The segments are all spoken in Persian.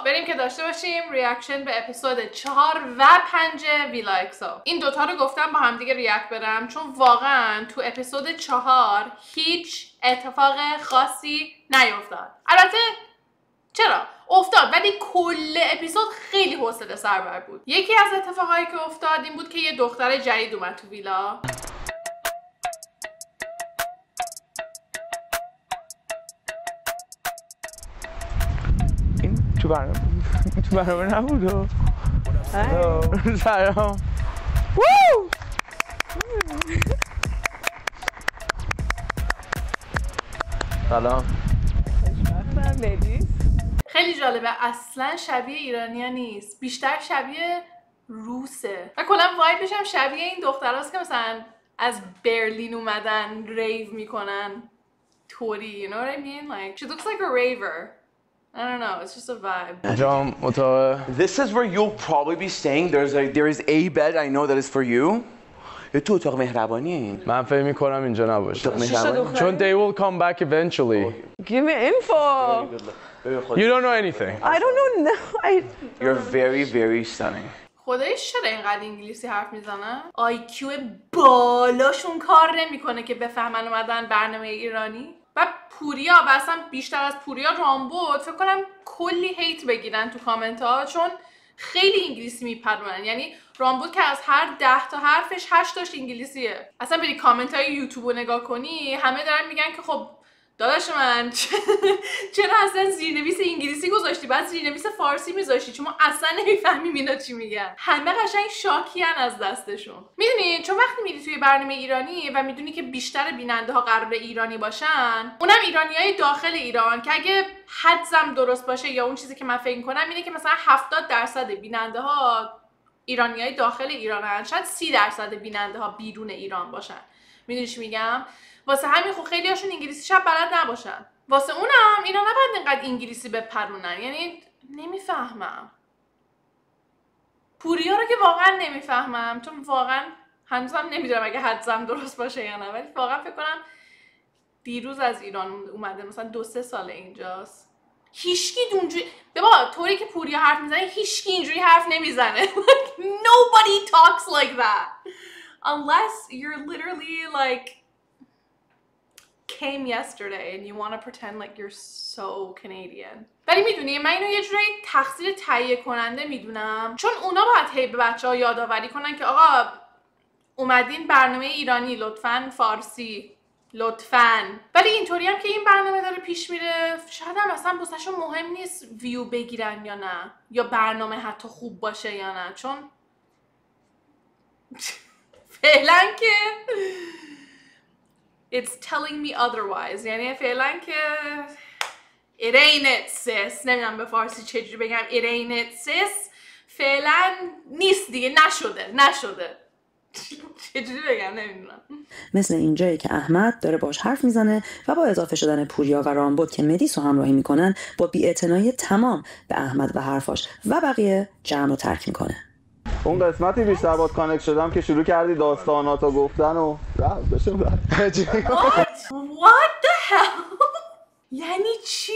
بریم که داشته باشیم ریاکشن به اپیزود 4 و 5 ویلا اکسو. این دوتا رو گفتم با هم دیگه ریاکت برم چون واقعا تو اپیزود 4 هیچ اتفاق خاصی نیفتاد. البته چرا؟ افتاد، ولی کل اپیزود خیلی حوصله سربر بود. یکی از اتفاقایی که افتاد این بود که یه دختر جدید اومد تو ویلا. این تو برنامه نبود. سلام. سلام. خیلی جالبه، اصلا شبیه ایرانیا نیست، بیشتر شبیه روسه و کلا وایبش هم شبیه این دختراست که مثلا از برلین اومدن ریو میکنن طوری. You know what I mean? Like she looks like a raver. I don't know, it's just a vibe. جام اتاق. This is where you'll probably be staying. There is a bed I know that is for you. تو اتاق مهربانیه این. من فکر می‌کنم اینجا نباشه. اتاق مهربانی. چون they will come back eventually. Give me info. You don't know anything. I don't know. You're very very stunning. خدایش چرا اینقدر انگلیسی حرف میزنن؟ IQ بالاشون کار نمیکنه که بفهمن اومدن برنامه ایرانی. و پوریا و اصلا بیشتر از پوریا رامبد فکر کنم کلی هیت بگیرن تو کامنت ها چون خیلی انگلیسی میپرونن. یعنی رامبد که از هر 10 تا حرفش 8 تاش انگلیسیه. اصلا بری کامنت های یوتیوب رو نگاه کنی همه دارن میگن که خب داداش من چرا اصلا زیرنویس انگلیسی گذاشتی؟ بعد زیرنویس فارسی میذاشتی چون ما اصلا نمیفهمیم اینا چی میگن. همه قشنگ شاکیان از دستشون. میدونی چون وقتی میری توی برنامه ایرانی و میدونی که بیشتر بیننده ها قرار ایرانی باشن، اونم ایرانیای داخل ایران که اگه حدسم درست باشه یا اون چیزی که من فکر کنم اینه که مثلا 70% بیننده ها ایرانیای داخل ایرانن، شاید 30% بیننده ها بیرون ایران باشن. میدونی چی میگم؟ واسه همین خب خیلی هاشون انگلیسی شب بلد نباشن. واسه اونم اینا نباید اینقدر انگلیسی بپرونن. یعنی نمیفهمم پوریا رو که واقعا نمیفهمم چون واقعا هنوزم نمیدونم اگه حدسم درست باشه یا نه، ولی واقعا فکر کنم دیروز از ایران اومده، مثلا 2-3 سال اینجاست. هیچکی اونجوری بابا طوری که پوریا حرف میزنه هیچکی اینجوری حرف نمیزنه. Nobody talks like that unless you're literally like came yesterday and you want to pretend like you're so Canadian. ولی میدونی من اینو یه جوری تقصیر تهیه کننده میدونم چون اونا باید هی به بچه‌ها یادآوری کنن که آقا اومدین برنامه ایرانی لطفاً فارسی لطفاً. ولی اینطوری هم که این برنامه داره پیش میره شاید هم اصلا واسهشون مهم نیست ویو بگیرن یا نه یا برنامه حتی خوب باشه یا نه چون فعلا که it's telling me otherwise. یعنی فعلا که it ain't it sis. نمیدونم به فارسی چجوری بگم it ain't it sis. فعلا نیست دیگه، نشده. چجوری بگم نمیدونم. مثل اینجایی که احمد داره باش حرف میزنه و با اضافه شدن پوریا و رامبد که مدیس رو همراهی میکنن با بی‌اعتنایی تمام به احمد و حرفاش و بقیه جمع رو ترک میکنه. اون قسمتی بیشتر باید کانکت شدم که شروع کردی داستاناتو گفتن و بشم What the hell؟ یعنی چی؟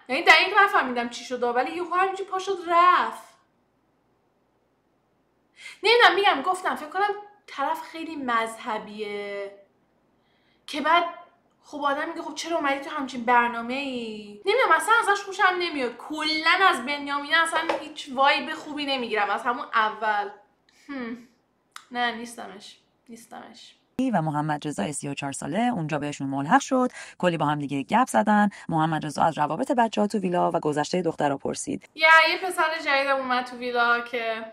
یعنی دقیق نفهمیدم چی شده ولی یه همینجوری پا شد رفت. نمیدونم میگم گفتم فکر کنم طرف خیلی مذهبیه که بعد خب آدم میگه خب چرا اومدی تو همچین برنامه‌ای؟ نمیدونم اصلا ازش خوشم نمیاد. کلا از بنیامین اصلا هیچ وایب خوبی نمیگیرم از همون اول. نه نیستمش. و محمد رضا 34 ساله اونجا بهشون ملحق شد. کلی با هم دیگه گپ زدن. محمد رضا از روابط بچه‌ها تو ویلا و گذشته دخترها پرسید. یه پسر جدیدم اومد تو ویلا که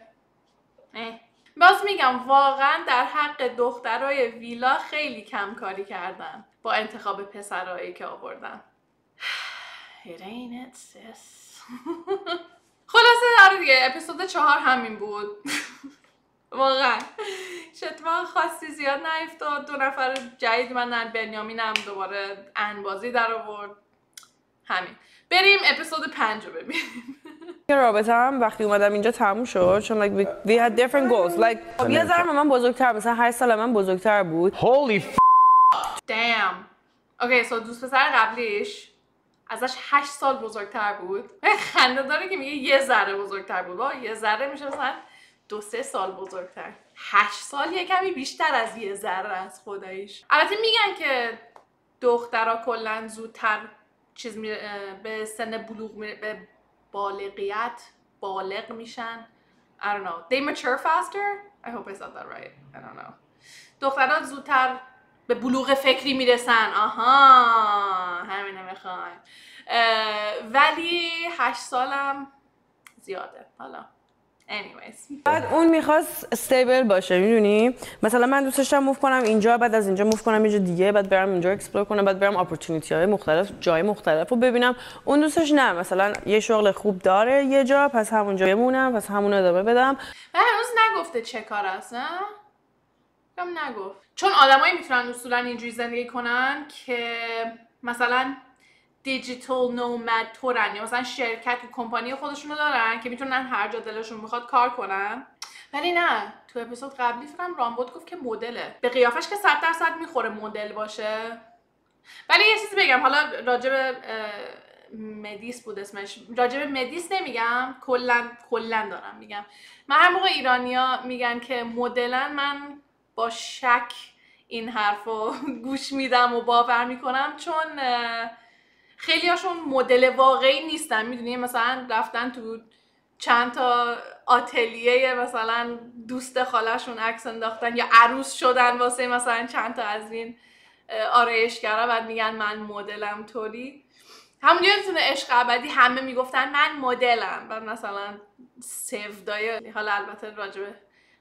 باز میگم واقعا در حق دخترای ویلا خیلی کم کاری کردن با انتخاب پسرایی که آوردن. It ain't it sis. خلاصه آره دیگه اپیزود 4 همین بود. واقعا اتفاق خاصی زیاد نیفتاد. 2 نفر جدید من بنیامینم دوباره انبازی در آورد. همین. بریم اپیزود 5 رو ببینیم. رابطه هم وقتی اومدم اینجا تموم شد چون like we had different goals like یه ذره من بزرگتر مثلا 8 سال من بزرگتر بود. Holy Damn. Okay, so دوست پسر قبلیش ازش 8 سال بزرگتر بود. خنده داره که میگه یه ذره بزرگتر بود. یه ذره میشه مثلا 2-3 سال بزرگتر. 8 سال یه کمی بیشتر از یه ذره از خداییش. البته میگن که دخترها کلا زودتر به سن بلوغ به بالغ میشن. I don't know. They mature faster. I hope I said that right. I don't know. دخترها زودتر به بلوغ فکری میرسن. آها همینه میخوایم. ولی 8 سالم زیاده. حالا anyways. بعد اون میخواست استیبل باشه، میدونی؟ مثلا من دوست داشتم موو کنم اینجا، بعد از اینجا موو کنم اینجا دیگه، بعد برم اینجا اکسپلور کنم، بعد برم اپورتونیتی های مختلف، جای مختلف رو ببینم. اون دوستش نه، مثلا یه شغل خوب داره یه جا، پس همونجا بمونم، پس همون ادامه بدم. من هنوز نگفته چه کار است، نه؟ نگفت. چون آدمایی میتونن اصولا اینجوری زندگی کنن که مثلا دیجیتال نومد تورن، یا مثلا شرکت و کمپانی خودشونو دارن که میتونن هر جا دلشون میخواد کار کنن. ولی نه، تو اپیزود قبلی فکرم رامبود گفت که مدله. به قیافش که 100% میخوره مدل باشه. ولی یه چیزی بگم، حالا راجب مدیس بود اسمش، راجب مدیس نمیگم، کلن دارم میگم. من هر موقع ایرانیا میگن که مدلن، من با شک این حرفو گوش میدم و باور میکنم، چون خیلی هاشون مدل واقعی نیستن. میدونی مثلا رفتن تو چند تا آتلیه مثلا دوست خالشون عکس انداختن، یا عروس شدن واسه مثلا چند تا از این آرایشگرا، بعد میگن من مدلم طوری. همونجوری تو عشق ابدی همه میگفتن من مدلم، بعد مثلا سفدای، حالا البته راجبه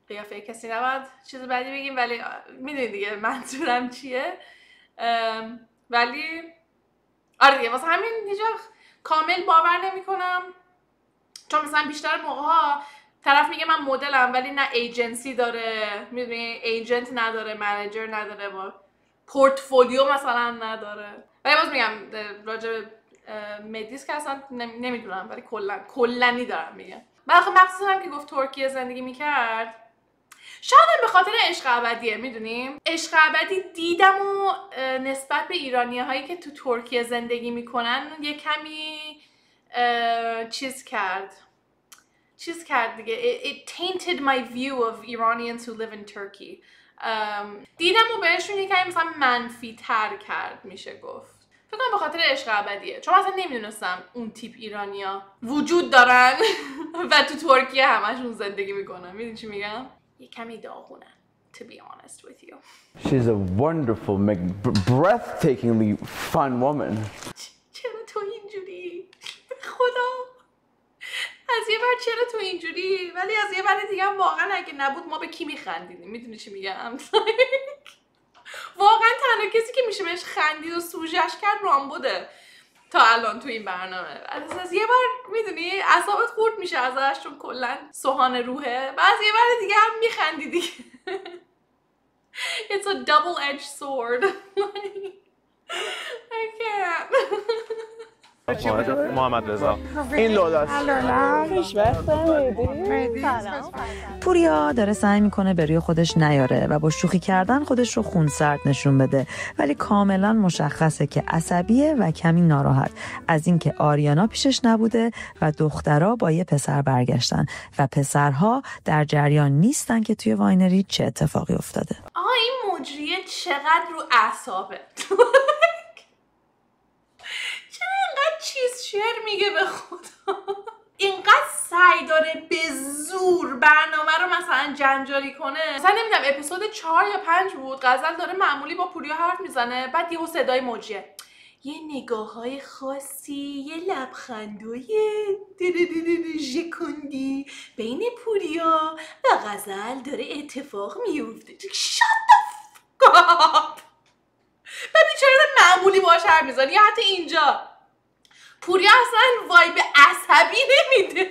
قیافه کسی نباید چیز بدی بگیم، ولی میدونید دیگه منظورم چیه. ولی آره دیگه، واسه همین هیچ وقت کامل باور نمی‌کنم، چون مثلا بیشتر موقع‌ها طرف میگه من مدلم ولی نه ایجنسی داره، میدونی، ایجنت نداره، منیجر نداره، با پورتفولیو مثلا نداره. ولی باز میگم راجع به مدیس که اصلا نمیدونم، ولی کلنی دارم میگم. من آخه مخصوصا که گفت ترکیه زندگی میکرد، شاید به خاطر عشق ابدیه. میدونیم عشق ابدی دیدم و نسبت به ایرانی هایی که تو ترکیه زندگی میکنن یه کمی چیز کرد دیگه. It tainted my view of Iranians who live in Turkey. دیدم و بهشون یه کمی مثلا منفی تر کرد، میشه گفت. فکر کنم به خاطر عشق ابدیه، چون مثلا نمیدونستم اون تیپ ایرانیا وجود دارن و تو ترکیه همشون زندگی میکنن. میدونی چی میگم؟ یه کمی داغونه. To be honest with you. She's a wonderful, breathtakingly fun woman. چرا تو اینجوری؟ خدا، از یه بر چرا تو اینجوری، ولی از یه بر دیگه هم واقعا اگه نبود ما به کی میخندیدیم؟ میدونی چی میگم؟ واقعا تنها کسی که میشه بهش خندید و سوژش کرد رامبوده تا الان تو این برنامه. از یه بار میدونی اعصابت خورد میشه ازش، چون کلا سوهان روحه، و از یه بار دیگه هم میخندیدی. It's a double-edged sword. I can't. محمد رضا این لولاست. پوریا داره سعی میکنه به روی خودش نیاره و با شوخی کردن خودش رو خونسرد نشون بده، ولی کاملا مشخصه که عصبیه و کمی ناراحت از اینکه آریانا پیشش نبوده و دخترها با یه پسر برگشتن و پسرها در جریان نیستن که توی واینری چه اتفاقی افتاده. آها این مجریه چقدر رو اعصابه. چیز شعر میگه به خدا. اینقدر سعی داره به زور برنامه رو مثلا جنجالی کنه. مثلا نمیدونم اپیزود 4 یا 5 بود، غزل داره معمولی با پوریا حرف میزنه، بعد یهو صدای موجیه، یه نگاه‌های خاصی، یه لبخندای ژکوندی بین پوریا و غزل داره اتفاق میفته. Shut the fuck up. ببین چرا معمولی باهاش حرف میزنی؟ یا حتی اینجا پوریا اصلا وایب عصبی نمیده،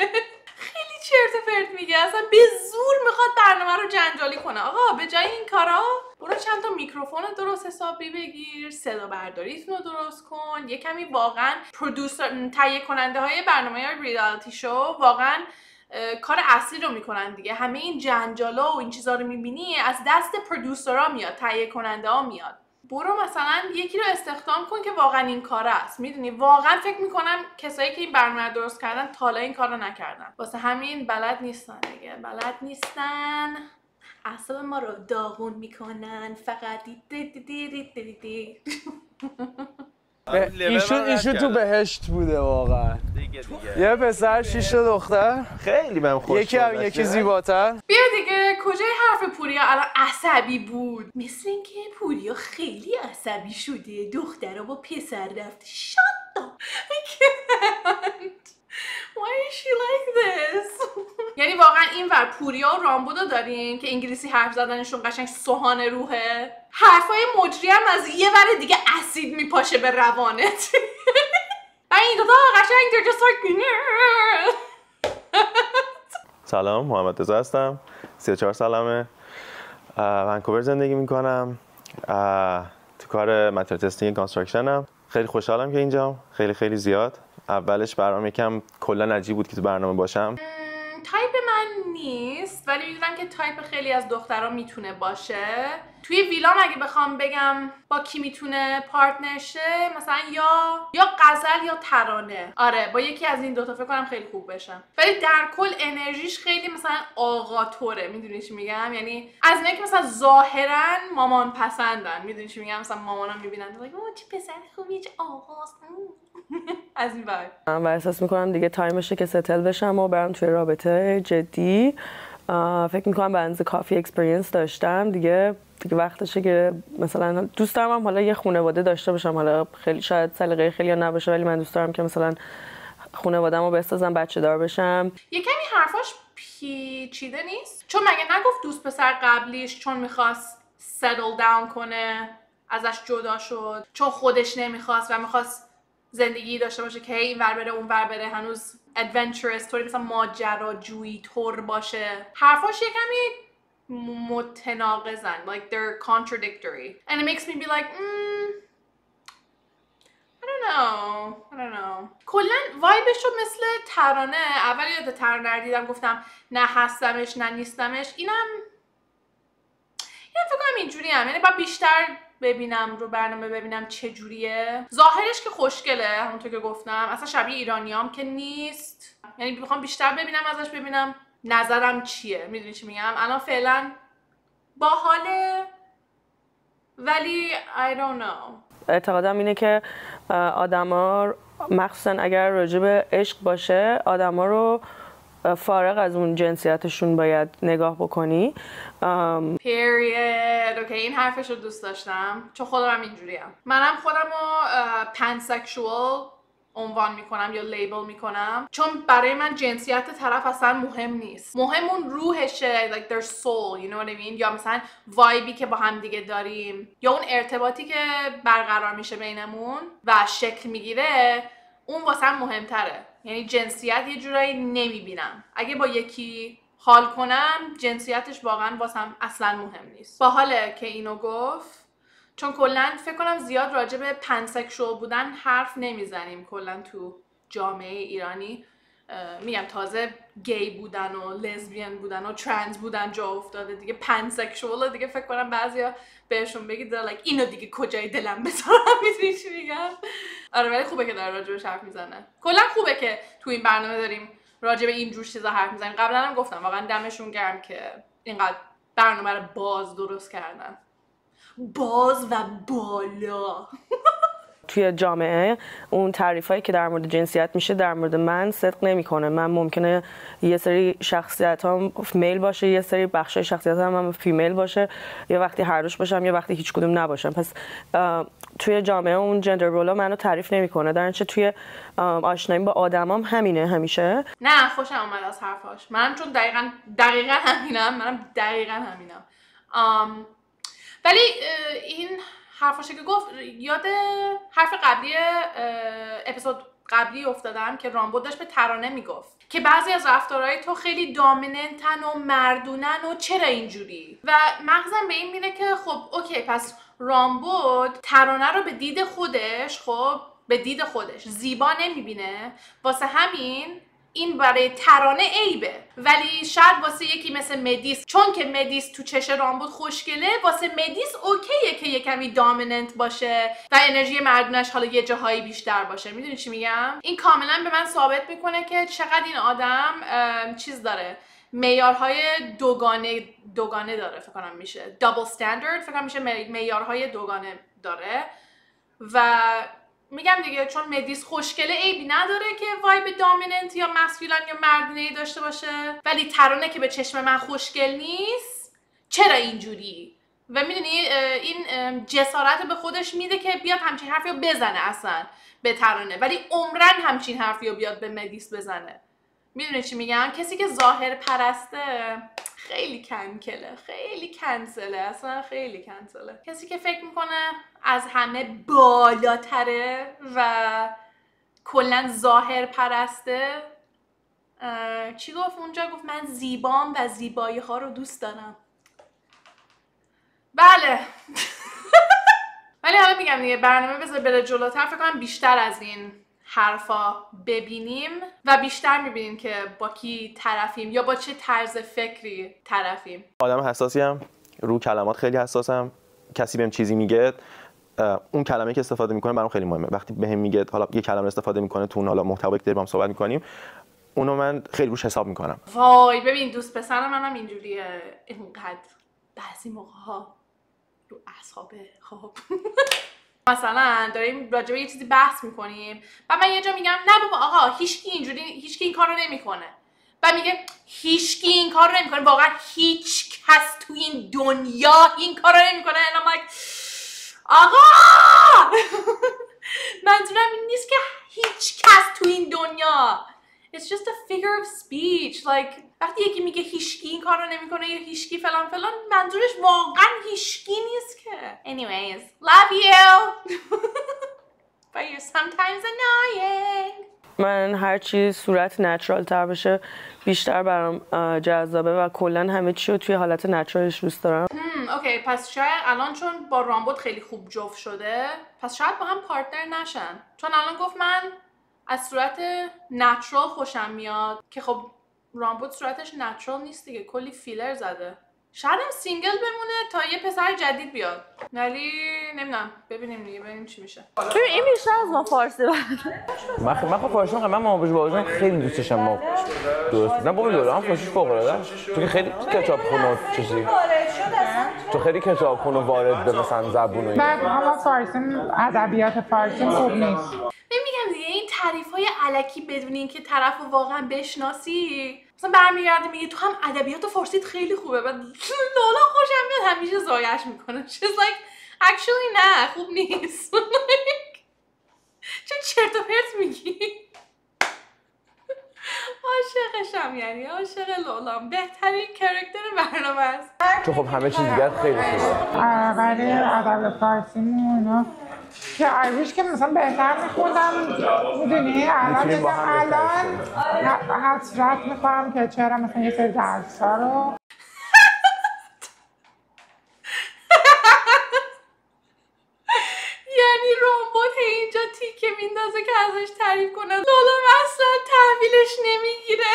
خیلی چرت و پرت میگه، اصلا به زور میخواد برنامه رو جنجالی کنه. آقا به جای این کارا برو چند تا میکروفون درست حسابی بگیر، صدا برداریتون رو درست کن، یه کمی واقعا پرودوسر، تهیه کننده های برنامه های ریالیتی شو واقعا کار اصلی رو میکنن دیگه. همه این جنجالا و این چیزا رو میبینی از دست پرودوسرها میاد، تهیه کننده ها میاد. برو مثلا یکی رو استخدام کن که واقعا این کار است. میدونی واقعا فکر میکنم کسایی که این برنامه درست کردن تا حالا این کارو نکردن، واسه همین بلد نیستن دیگه، بلد نیستن، اعصاب ما رو داغون میکنن فقط. ایشون تو بهشت بوده واقعا. یه پسر 6 تا دختر، خیلی بهم خوش یکی زیباتر. بیا دیگه، کجای حرف پوریا الان عصبی بود؟ مثل اینکه پوریا خیلی عصبی شده، دخترها با پسر رفته. Shut up. I can't. Why is she like this? یعنی واقعا این ور پوریا و رامبودو داریم که انگلیسی حرف زدنشون قشنگ سوهان روحه، حرفای مجری هم از یه ور دیگه اسید میپاشه به روانت. این دوتا قشنگ they're just like سلام، محمد رضا هستم. 34 سالمه. ونکوور زندگی میکنم. تو کار متریال تستینگ کانستراکشنم. خیلی خوشحالم که اینجام. خیلی زیاد. اولش برام یکم کلا عجیب بود که تو برنامه باشم. تایپ من نیست، ولی میدونم که تایپ خیلی از دخترها میتونه باشه. توی ویلام اگه بخوام بگم با کی میتونه پارتنر شه، مثلا یا غزل یا ترانه. آره با یکی از این دوتا فکر کنم خیلی خوب بشم. ولی در کل انرژیش خیلی مثلا آقاتوره، میدونی چی میگم؟ یعنی از اینه که مثلا ظاهرا مامان پسندن، میدونی چی میگم؟ مثلا مامانا میبینن چه پسر خوبی، چه آقاست. از این وایب. و احساس میکنم دیگه تایمشه که ستل بشم و برم توی رابطه جدی. فکر میکنم بنز کافی اکسپریانس داشتم دیگه وقتشه که مثلا دوست دارم حالا یه خانواده داشته باشم. حالا خیلی شاید سلیقه خیلی نباشه، ولی من دوست دارم که مثلا خانواده‌مو بسازم، بچه دار بشم. یه کمی حرفاش پیچیده نیست؟ چون مگه نگفت دوست پسر قبلیش چون میخواست settle down کنه ازش جدا شد، چون خودش نمیخواست و میخواست زندگی داشته باشه که این ور بره اون ور بره، هنوز adventurous طوری مثلا ماجراجویی طور باشه. حرفاش یه کمی متناقضن، like they're contradictory and it makes me be like I don't know. کلن وایبش رو مثل ترانه. اول یاد ترانه دیدم گفتم نه هستمش نه نیستمش. اینم فکر کنم اینجوری هم، یعنی باید بیشتر ببینم رو برنامه، ببینم چه جوریه. ظاهرش که خوشگله همونطور که گفتم، اصلا شبیه ایرانیام که نیست. یعنی بخوام بیشتر ببینم ازش، ببینم نظرم چیه. میدونی چی میگم؟ الان فعلا باحاله ولی I don't know. اعتقادم اینه که آدما مخصوصا اگر راجع به عشق باشه، آدما رو فارغ از اون جنسیتشون باید نگاه بکنی. period. اوکی این حرفش رو دوست داشتم چون خودم هم اینجوریم. منم خودم رو pansexual عنوان میکنم یا لیبل میکنم، چون برای من جنسیت طرف اصلا مهم نیست. مهم اون روحشه، like their soul, you know what I mean؟ یا مثلا وایبی که با هم دیگه داریم، یا اون ارتباطی که برقرار میشه بینمون و شکل میگیره، اون واسم مهمتره. یعنی جنسیت یه جورایی نمیبینم. اگه با یکی حال کنم جنسیتش واقعا واسم اصلا مهم نیست. باحاله که اینو گفت، چون کلا فکر کنم زیاد راجع به پنسکشوال بودن حرف نمیزنیم کلا تو جامعه ایرانی. میگم تازه گی بودن و لزبین بودن و ترنس بودن جا افتاده دیگه. پنسکشوال دیگه فکر کنم بعضیا بهشون بگید like اینو دیگه کجای دلم بذارم. میدونی چی میگم؟ آره ولی خوبه که داره راجبش حرف میزنه. کلا خوبه که تو این برنامه داریم راجع به این جور چیزا حرف میزنیم. قبلا هم گفتم واقعا دمشون گرم که اینقدر برنامه رو باز درست کردن. باز و بالا. توی جامعه اون تعریفایی که در مورد جنسیت میشه در مورد من صدق نمیکنه. من ممکنه یه سری شخصیتام میل باشه، یه سری بخشای شخصیتام هم فیمیل باشه، یه وقتی هر دوش باشم، یه وقتی هیچ کدوم نباشم. پس توی جامعه اون جندر رولا منو تعریف نمیکنه. در نتیجه توی آشنایی با آدمام همینه همیشه. نه خوشم اومد از حرفاش. منم چون دقیقاً همینم. ولی این حرفاشو که گفت یاد حرف قبلی اپیزود قبلی افتادم که رامبود داشت به ترانه میگفت که بعضی از رفتارهای تو خیلی دامیننتن و مردونن و چرا اینجوری، و مغزم به این میره که خب اوکی پس رامبود ترانه رو به دید خودش زیبا نمیبینه، واسه همین این برای ترانه عیبه، ولی شاید واسه یکی مثل مدیس، چون که مدیس تو چش رامبد خوشگله، واسه مدیس اوکیه که یه کمی دامیننت باشه و انرژی مردونش حالا یه جاهایی بیشتر باشه. میدونی چی میگم؟ این کاملا به من ثابت میکنه که چقدر این آدم چیز داره، معیارهای دوگانه داره، فکر کنم میشه دابل استاندارد، فکر کنم میشه معیارهای دوگانه داره. و میگم دیگه چون مدیس خوشگله عیبی نداره که وایب دامیننت یا مسکولین یا مردونه‌ای داشته باشه، ولی ترانه که به چشم من خوشگل نیست. چرا اینجوری؟ و میدونی این جسارت به خودش میده که بیاد همچین حرفی رو بزنه اصلا به ترانه، ولی عمرن همچین حرفی رو بیاد به مدیس بزنه. میدونی چی میگم؟ کسی که ظاهر پرسته خیلی خیلی کنسله، اصلا خیلی کنسله. کسی که فکر میکنه از همه بالاتره و کلا ظاهر پرسته. چی گفت اونجا؟ گفت من زیبام و زیبایی ها رو دوست دارم. بله. ولی حالا میگم دیگه برنامه بذار بره جلوتر، فکر کنم بیشتر از این حرفا ببینیم و بیشتر میبینیم که با کی طرفیم یا با چه طرز فکری طرفیم. آدم حساسیم، رو کلمات خیلی حساسم. کسی بهم چیزی میگه، اون کلمه که استفاده میکنه برام خیلی مهمه. وقتی بهم میگه حالا یه کلمه استفاده میکنه تو اون حالا محتوایی که داریم صحبت میکنیم، اونو من خیلی روش حساب میکنم. وای ببین دوست پسر منم اینجوریه، اینقدر بعضی موقع‌ها رو اعصابه. خب مثلا داریم راجع به یه چیزی بحث میکنیم و من یه جا میگم نه بابا آقا هیچکی این کارو نمیکنه، و میگه هیچکی این کارو نمیکنه، واقعا هیچ کس تو این دنیا این کارو نمیکنه. and I'm like آقا منظورم این نیست که هیچ کس تو این دنیا. It's just a figure of speech. Like وقتی یکی میگه هیچکی این کارو نمیکنه یا هیچکی فلان فلان، منظورش واقعا هیچکی نیست که. Anyways, love you. But you're sometimes annoying. من هر چی صورت نچرال تر بشه بیشتر برام جذابه و کلا همه چی رو توی حالت نچرالش دوست دارم. اوکی پس شاید الان چون با رامبد خیلی خوب جفت شده، پس شاید با هم پارتنر نشن، چون الان گفت من از صورت نچرال خوشم میاد، که خب رامبد صورتش نچرال نیست دیگه، کلی فیلر زده. شاید هم سینگل بمونه تا یه پسر جدید بیاد، ولی نمیدونم، ببینیم دیگه ببینیم چی میشه. ببین این بیشتر از ما فارسی من خب فارسی می‌خوام، من مامابوش باباجون خیلی دوست داشتم. ما درست نه بابا دوره هم فارسیش فوق العاده، تو خیلی کتابخونه چیزی، تو خیلی کتابخونه وارد به مثلا زبون و بعد اما فارسی ادبیات فارسی خوب نیست. میگم دیگه این تعریف‌های الکی بدون اینکه طرفو واقعا بشناسی، مثلا برمیگرده میگه تو هم ادبیات فارسیت خیلی خوبه، بعد لالا خوشم میاد همیشه زایش میکنه. She's like actually نه خوب نیست. چه چرت و پرت میگی. عاشقشم، یعنی عاشق لولام، بهترین کاراکتر برنامه است. تو خب همه چیز دیگر خیلی خوبه، ولی ادب فارسیمون که آیریش که مثلا بهتر میخوندم، میدونی الان حسرت میکنم که چرا مثلا یه سری درس ها رو یعنی رامبد اینجا تیکه میندازه که ازش تعریف کنه، لولام اصلا تحویلش نمیگیره.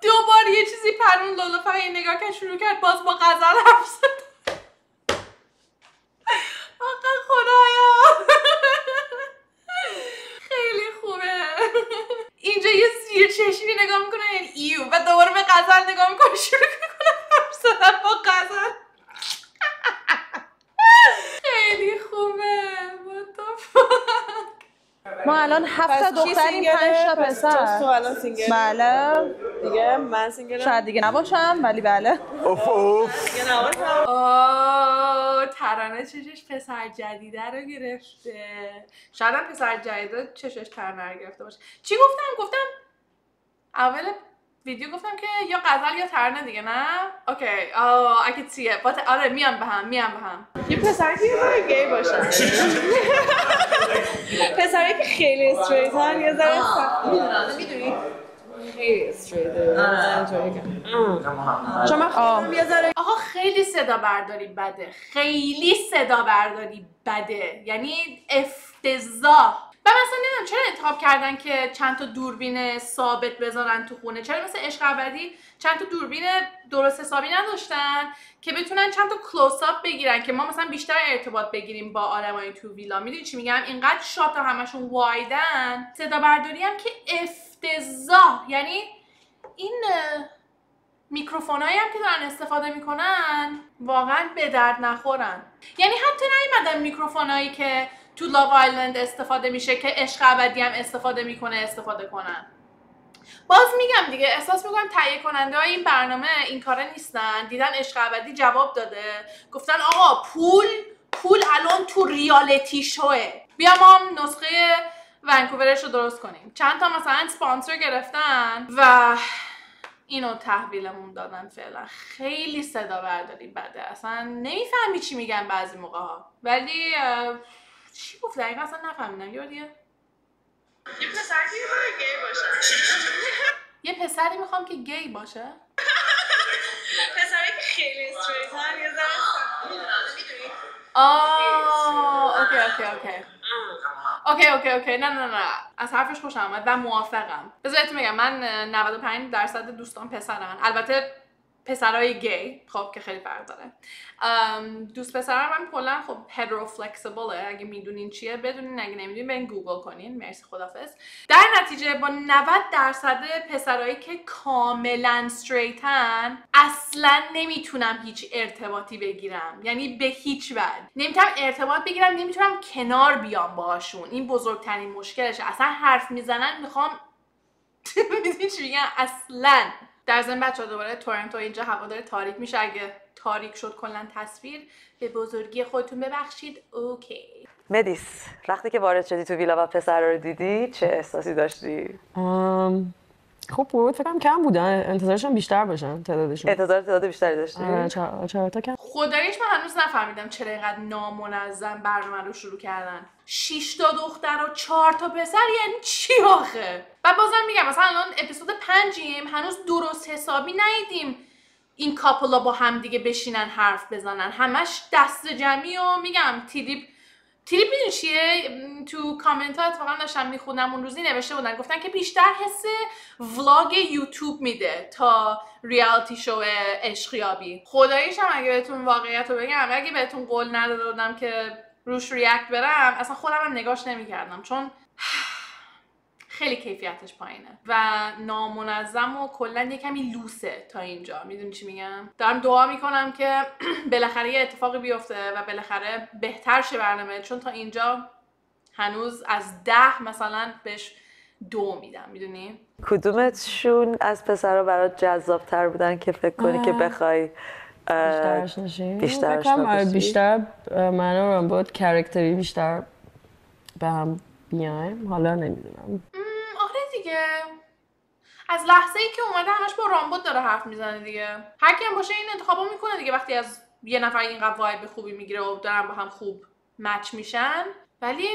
دوباره یه چیزی پرون لولا فقط نگاه که شروع کرد باز با غزل حرف زد. آقا خدایا خیلی خوبه. اینجا یه زیر چشمی نگاه میکنه یعنی ایو، و دوباره به غزل نگاه میکنه شروع میکنه حرف زدن با غزل. خیلی خوبه. What the fuck. ما الان 7 تا دختریم 5 تا پسر. تو الان سینگل؟ بله. دیگه من سینگلم. شاید دیگه نباشم ولی بله. دیگه نباشم. ترانه چشش پسر جدیده رو گرفته. شاید هم پسر جدیده چشش ترانه رو گرفته باشه. چی گفتم؟ اول ویدیو گفتم که یا غزل یا ترانه دیگه، نه؟ اوکی. I can see it. آره میان به هم. یه پسری که یه گی باشه. پسری که خیلی استریت هن یه ذره سخت. میدونی؟ خیلی استریت آقا خیلی صدا برداری بده، یعنی افتضاح. و مثلا نمیدونم چرا انتخاب کردن که چند تا دوربین ثابت بذارن تو خونه. چرا مثلا عشق ابدی چند تا دوربین درست حسابی نداشتن که بتونن چند تا کلوز آپ بگیرن که ما مثلا بیشتر ارتباط بگیریم با آدمای تو ویلا. میدونی چی میگم؟ اینقدر شات همشون وایدن. صدا برداری هم که افتضاح. یعنی این میکروفونایی هم که دارن استفاده میکنن واقعا به درد نخورن. یعنی حتی نیومدن میکروفونایی که تو لاو آیلند استفاده میشه که عشق ابدی هم استفاده میکنه استفاده کنن. باز میگم دیگه احساس میکنم تهیه کننده های این برنامه این کاره نیستن. دیدن عشق ابدی جواب داده، گفتن آقا پول الان تو ریالیتی شوه، بیا ما هم نسخه ونکوورش رو درست کنیم. چند تا مثلا سپانسر گرفتن و اینو تحویلمون دادن. فعلا خیلی صدا برداری بده، اصلا نمیفهمی چی میگن بعضی موقع ها. ولی چی گفت دقیقا اصلا نفهمیدم. یه یه پسری میخوام که گی باشه. پسری که خیلی استریت هم یه اوکی. نه از حرفش خوشم آمد و موافقم. بذارید بگم من 95% دوستان پسرن. البته پسرای گی خب که خیلی فرق داره. دوست پسرم من کلا خب هترو فلکسیبله. اگه میدونین چیه بدونین، اگه نمیدونین برین گوگل کنین. مرسی خدافظ. در نتیجه با 90% پسرایی که کاملا استریتن اصلا نمیتونم هیچ ارتباطی بگیرم. یعنی به هیچ وجه نمیتونم ارتباط بگیرم، نمیتونم کنار بیام باهاشون. این بزرگترین مشکلشه. اصلا حرف میزنن میخوام میدونی چی میگن اصلا. در ضمن بچه‌ها دوباره تورنتو اینجا هوا داره تاریک میشه. اگه تاریک شد کلا تصویر، به بزرگی خودتون ببخشید. اوکی. مدیس، وقتی که وارد شدی تو ویلا و پسر رو دیدی چه احساسی داشتی؟ خب بود، فکرم کم بودن، انتظارشون بیشتر باشن تعدادشون. تعداد بیشتری داشتی؟ چرا تا کم. خداییش من هنوز نفهمیدم چرا اینقدر نامنظم برنامه رو شروع کردن. 6 تا دختر و 4 تا پسر یعنی چی آخه؟ و بازم میگم مثلا الان اپیزود 5یم هنوز درست حسابی ندیدیم این کاپلا با هم دیگه بشینن حرف بزنن. همش دست جمعی و میگم تریپ میدونی چیه؟ تو کامنت ها اتفاقا داشتم میخوندم اون روزی نوشته بودن، گفتن که بیشتر حس ولاگ یوتیوب میده تا ریالتی شو عشقیابی. خداییش هم اگه بهتون واقعیت رو بگم، اگه بهتون قول نداده بودم که روش ریاکت برم اصلا خودم هم نگاش نمیکردم، چون خیلی کیفیتش پایینه و نامنظم و کلا یه کمی لوسه تا اینجا. میدونی چی میگم؟ دارم دعا میکنم که بالاخره یه اتفاقی بیفته و بالاخره بهتر شه برنامه، چون تا اینجا هنوز از 10 مثلا بهش 2 میدم. میدونی؟ کدومشون از پسرها برات جذاب‌تر بودن که فکر کنی که بخوای بیشتر من و رامبود کاراکتری بیشتر به هم بیایم. حالا نمیدونم. آره دیگه از لحظه ای که اومده همش با رامبود داره حرف میزنه دیگه. هر کی هم باشه این انتخابو میکنه دیگه وقتی از یه نفر اینقدر وایب خوبی میگیره و دارن با هم خوب مچ میشن. ولی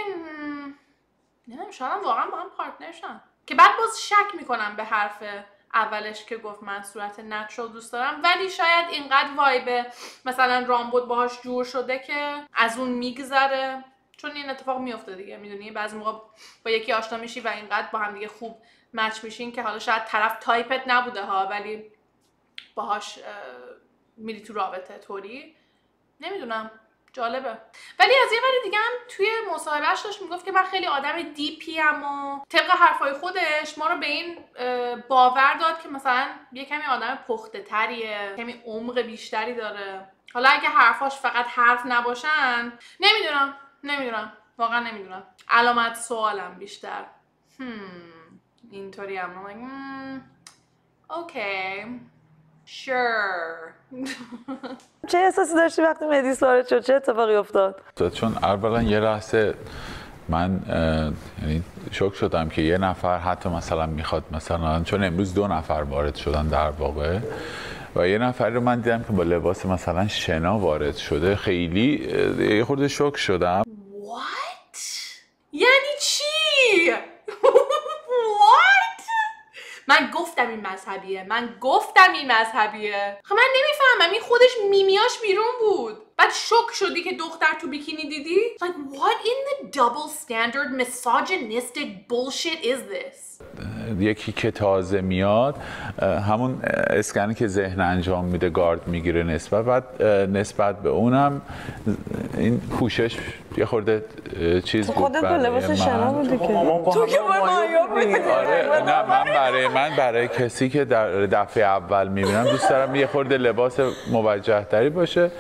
نمیدونم شاید واقعا با هم پارتنر شن که بعد باز شک میکنم به حرف اولش که گفت من صورت نچرال دوست دارم، ولی شاید اینقدر وایب مثلا رامبود باهاش جور شده که از اون میگذره، چون این اتفاق میفته دیگه. میدونی بعضی موقع با یکی آشنا میشی و اینقدر با هم دیگه خوب مچ میشین که حالا شاید طرف تایپت نبوده ها، ولی باهاش میری تو رابطه طوری. نمیدونم، جالبه. ولی از یه وری دیگه هم توی مصاحبهش داشت میگفت که من خیلی آدم دیپی ام و طبق حرفای خودش ما رو به این باور داد که مثلا یه کمی آدم پخته تریه، کمی عمق بیشتری داره. حالا اگه حرفاش فقط حرف نباشن نمیدونم واقعا نمیدونم. علامت سوالم بیشتر. اینطوری هم اوکی sure. چه احساسی داشتی وقتی مدیس وارد شد؟ چه اتفاقی افتاد؟ چون اولا یه لحظه من یعنی شوک شدم که یه نفر حتی مثلا میخواد مثلا، چون امروز 2 نفر وارد شدن در واقع و یه نفر رو من دیدم که با لباس مثلا شنا وارد شده. خیلی یه خورده شوک شدم. What؟ یعنی چی؟ What؟ من گفتم این مذهبیه. خب من نمیفهمم، این خودش میمیاش بیرون بود. بعد شوک شدی که دختر تو بیکینی دیدی؟ Like what in the double standard misogynistic bullshit is this? یکی که تازه میاد همون اسکنی که ذهن انجام میده گارد میگیره نسبت به اونم این پوشش یه خورده چیز بود خودت به لباس شنا بودی که تو که من برای کسی که در دفعه اول میبینم دوست دارم یه خورده لباس موجه تری باشه.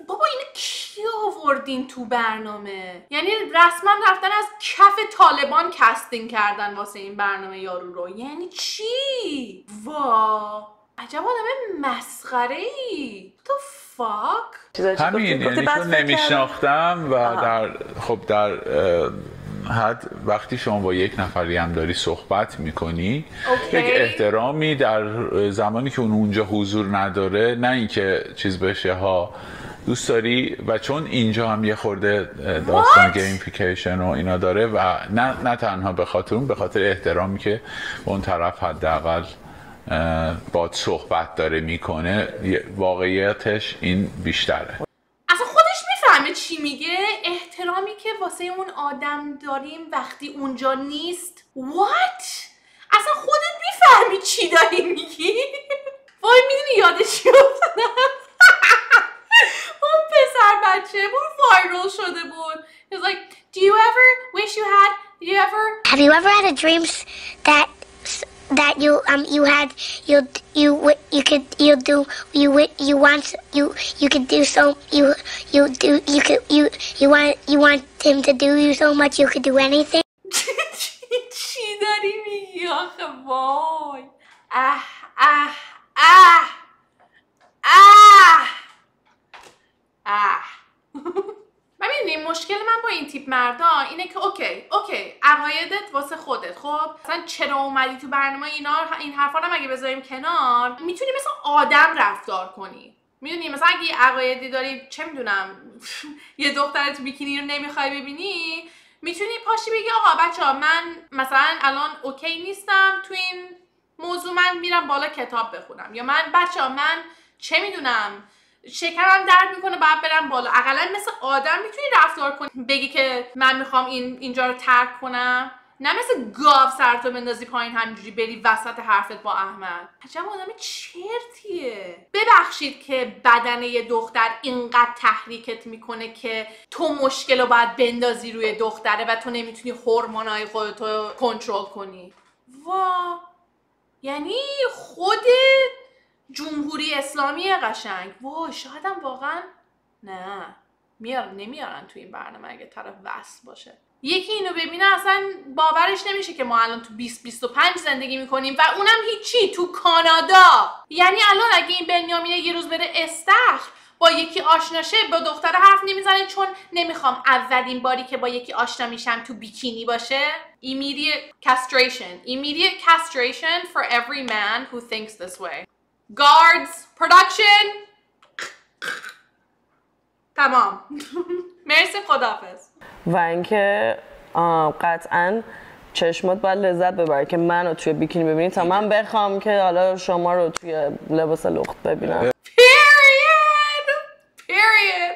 بابا اینو کی آوردین تو برنامه؟ یعنی رسما رفتن از کف طالبان کستینگ کردن واسه این برنامه یارو رو. یعنی چی؟ وا عجب آدم مسخره ای. What the fuck؟ همین یعنی چون نمیشناختم و در حد وقتی شما با یک نفری هم داری صحبت میکنی یک احترامی در زمانی که اونجا حضور نداره، نه اینکه چیز بشه ها دوست داری، و چون اینجا هم یه خورده داستان گیمفیکیشن و اینا داره و نه تنها به خاطر احترامی که اون طرف حداقل با صحبت داره میکنه، واقعیتش این بیشتره. اصلا خودش میفهمه چی میگه؟ احترامی که واسه اون آدم داریم وقتی اونجا نیست؟ What؟ اصلا خودت میفهمی چی داری میگی؟ وای میدونی یادش چی افتادم؟ اون پسر بچه اون وایرال شده بود. He's like, do you ever wish you had, have you ever had a dreams that you could do so you want him to do you so much you could do anything. چی داری میگی آخه؟ وای ببینید مشکل من با این تیپ مردا اینه که اوکی عقایدت واسه خودت، خب مثلا چرا اومدی تو برنامه این حرفا رو اگه بذاریم کنار، میتونی مثل آدم رفتار کنی. میدونی مثلا اگه عقایدی داری، چه میدونم یه دختر تو بیکینی رو نمیخوای ببینی، میتونی پاشی بگی آقا بچه‌ها من مثلا الان اوکی نیستم تو این موضوع، من میرم بالا کتاب بخونم، یا من بچه‌ها من چه میدونم شکمم درد میکنه باید برم بالا. اقلا مثل آدم میتونی رفتار کنی، بگی که من میخوام اینجا رو ترک کنم، نه مثل گاو سرتو بندازی پایین همینجوری بری وسط حرفت با احمد. عجب آدم چرتیه. ببخشید که بدن یه دختر اینقدر تحریکت میکنه که تو مشکل رو باید بندازی روی دختره و تو نمیتونی هورمونای خودتو کنترل کنی. وا یعنی خودت جمهوری اسلامی قشنگ. وای شاید هم واقعا نمیارن تو این برنامه اگه طرف وصل باشه. یکی اینو ببینه اصلا باورش نمیشه که ما الان تو 2025 زندگی میکنیم و اونم هیچی تو کانادا. یعنی الان اگه این بنیامینه یه روز بره استخر با یکی آشنا شه، با دختر حرف نمیزنه چون نمیخوام اولین باری که با یکی آشنا میشم تو بیکینی باشه. Immediate castration for every man who thinks this way. Guards, production. تمام. مرسی، خداحافظ. و اینکه قطعاً چشمات باید لذت ببره که منو توی بیکینی ببینی تا من بخوام که حالا شما رو توی لباس لخت ببینم. Period.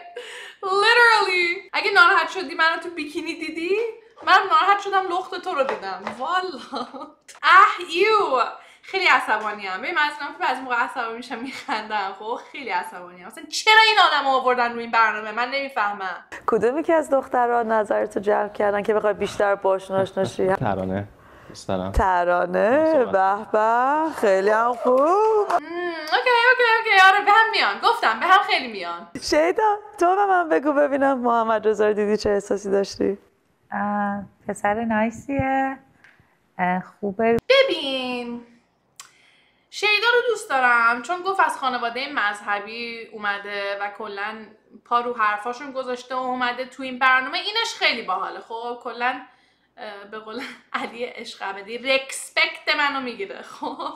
Literally. اگه ناراحت شدی منو تو بیکینی دیدی، من ناراحت شدم لخت تو رو دیدم. والا. خیلی عصبانی‌ام. ببین من اصلا بعضی موقع عصبانی میشم میخندم. خب خیلی عصبانی‌ام. مثلا چرا این آدمو آوردن روی این برنامه؟ من نمیفهمم. کدومی که از دخترها نظرتو جلب کردن که بخوای بیشتر باهاشون آشنا شی؟ ترانه. ترانه. به به خیلی هم خوب. اوکی آره به هم میان. گفتم به هم خیلی میان. شیدا تو به من بگو ببینم محمد رضا رو دیدی چه احساسی داشتی؟ پسر نایسیه، خوبه. ببین شیدا رو دوست دارم چون گفت از خانواده مذهبی اومده و کلا پا رو حرفاشون گذاشته و اومده تو این برنامه. اینش خیلی باحاله. خب کلا به قول علی عشق ابدی رکسپکت منو میگیره. خب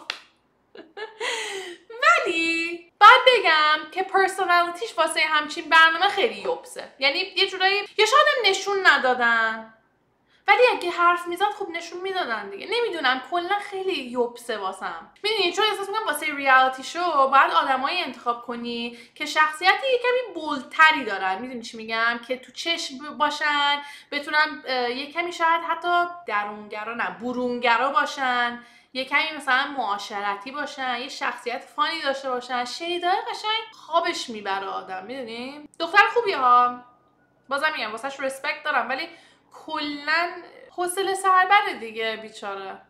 ولی باید بگم که پرسونالیتیش واسه همچین برنامه خیلی یوبسه. یعنی یه جورایی یا شاید نشون ندادن ولی اگه حرف میزد خب نشون میدادن دیگه. نمیدونم کلا خیلی یوبسه واسم. میدونی چون احساس میکنم واسه ریالتی شو باید آدمایی انتخاب کنی که شخصیتی یه کمی بولتری دارن. میدونی چی میگم؟ که تو چشم باشن، بتونن یه کمی شاید حتی درونگرا نه برونگرا باشن، یه کمی مثلا معاشرتی باشن، یه شخصیت فانی داشته باشن. شیدای قشنگ خوابش میبره آدم. میدونی دختر خوبیه ها، بازم میگم واسهش ریسپکت دارم، ولی کلا حوصله سربره دیگه بیچاره.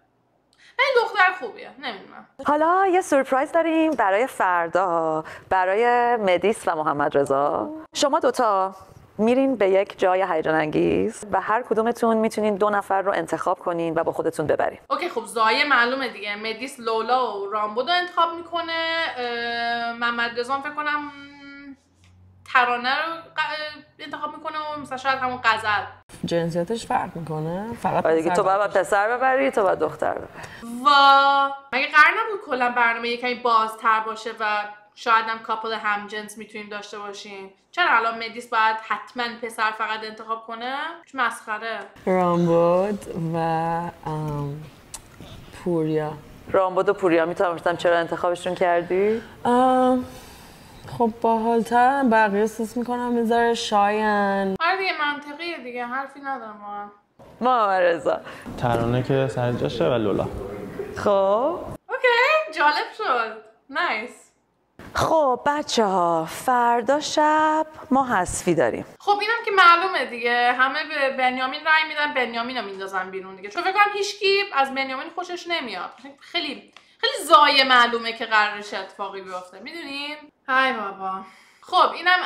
این دختر خوبیه. نمیدونم. حالا یه سورپرایز داریم برای فردا، برای مدیس و محمد رضا. شما دوتا میرین به یک جای هیجان انگیز و هر کدومتون میتونین 2 نفر رو انتخاب کنین و با خودتون ببرین. اوکی خب زایه معلومه دیگه. مدیس لولا و رامبو رو انتخاب میکنه. محمد رضا فکر کنم ترانه رو انتخاب میکنه و مثلا شاید همون غزل. جنسیتش فرق میکنه؟ فقط دیگه تو باید پسر ببری، تو باید دختر ببری. مگه قرار نبود کلا برنامه یه کمی بازتر باشه و شاید هم کاپل همجنس میتونیم داشته باشیم؟ چرا الان مدیس باید حتما پسر فقط انتخاب کنه؟ چه مسخره. رامبود و پوریا. رامبود و پوریا میتونم چرا انتخابشون کردی؟ خب باحال‌تر، بقیه احساس میکنم میذاره شاین. آره دیگه منطقیه دیگه، حرفی ندارم. محمد رضا. ترانه که سر جاشه و لولا. خب اوکی جالب شد. نایس. خب بچه ها فردا شب ما حذفی داریم. خب اینم که معلومه دیگه، همه به بنیامین رای میدن، بنیامین رو میندازن بیرون دیگه، چون فکر کنم هیچکی از بنیامین خوشش نمیاد. خیلی زایه معلومه که قراره چه اتفاقی بیفته. میدونیم؟ های بابا. خب اینم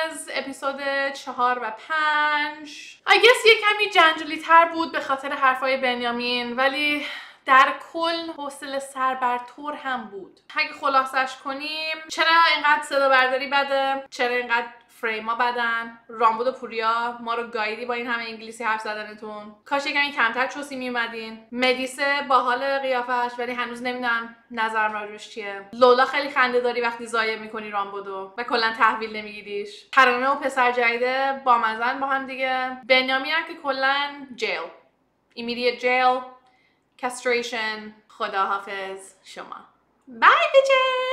از اپیزود 4 و 5. I guess یه کمی جنجالی تر بود به خاطر حرفای بنیامین، ولی در کل حوصله سر بر طور هم بود. اگه خلاصش کنیم، چرا اینقدر صدا برداری بده؟ چرا اینقدر فریما بدن؟ رامبود و پوریا ما رو گایدی با این همه انگلیسی حرف زدنتون. کاش یکمی کمتر چوسی میومدین. مدیسه باحال قیافش، ولی هنوز نمیدونم نظرم راجعش چیه. لولا خیلی خنده داری وقتی ضایع میکنی رامبودو و کلا تحویل نمیگیریش. ترانه و پسر جدیده بامزن با هم دیگه. بنیامین هم که کلا جیل، ایمیدیت جیل، کاستریشن. خداحافظ شما. بای بیچه.